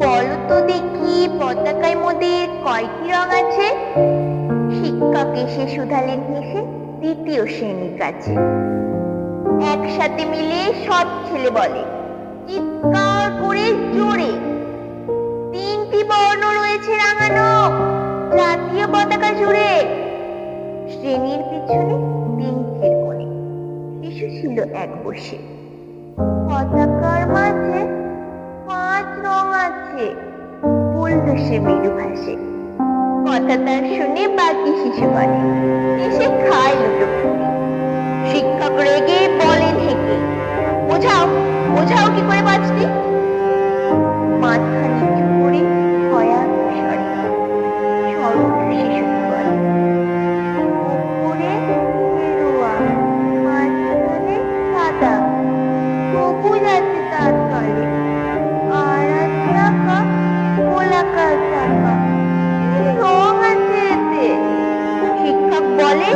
বলো তো দেখি, পতাকায় মোদের কয়টি রং আছে? শিক্ষক এসে শুধালেন হেসে দ্বিতীয় শ্রেণীর কাছে। একসাথে মিলে সব ছেলে বলে চিৎকার করে জোরে, তিনটি বর্ণ রয়েছে রাঙানো জাতীয় পতাকা জুড়ে। শ্রেণীর পিছনে বেঞ্চের কোণে শিশু ছিল এক বসে। পতাকার মাঝে 5 রং আছে, বলল সে মৃদু ভাষে। কথা তার শুনে বাকি শিশু বলে এসে খায় লুটোপুটি। শিক্ষক রেগে বলেন হেঁকে, বোঝাও বোঝাও কি করে 5টি। মাথা নিচু করে ভয়ার্থ স্বরে সরল শিশুটি বলে, উপরে গেরুয়া, মাঝখানে সাদা, সবুজ আছে তার তলে, আর আছে আঁকা গোলাকার চাকা, রং আছে এতে। শিক্ষক বলে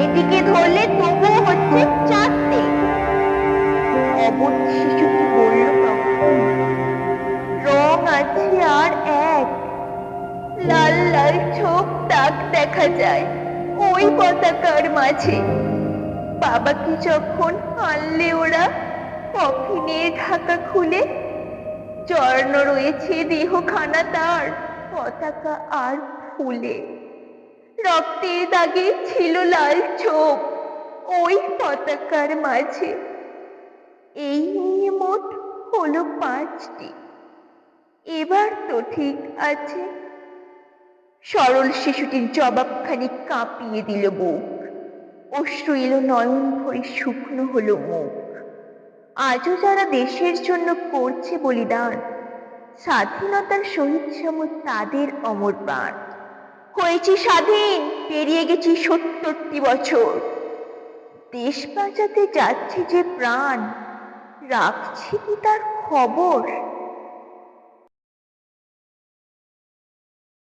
এদিকে ধরলে তবুও হচ্ছে 4টে। অবধ শিশুটি বলল তখন, রং আছে আর এক, লাল লাল ছোপ দাগ দেখা যায় ওই পতাকার মাঝে। বাবাকে যখন আনলে ওরা কফিনের ঢাকা খুলে, জড়ানো রয়েছে দেহখানা তার পতাকা আর ফুলে। রক্তের দাগে ছিল লাল ছোপ ওই পতাকার মাঝে। এই নিয়ে মোট হলো 5টি, এবার তো ঠিক আছে। সরল শিশুটির জবাবখানি কাঁপিয়ে দিল বুক, অশ্রু এলো নয়ন ভরে, শুকনো হলো মুখ। আজও যারা দেশের জন্য করছে বলিদান, স্বাধীনতার শহীদ সম তাদের অমর প্রাণ। হয়েছি স্বাধীন, পেরিয়ে গেছি 70টি বছর, দেশ বাঁচাতে যাচ্ছে যে প্রাণ, রাখছি কি তার খবর?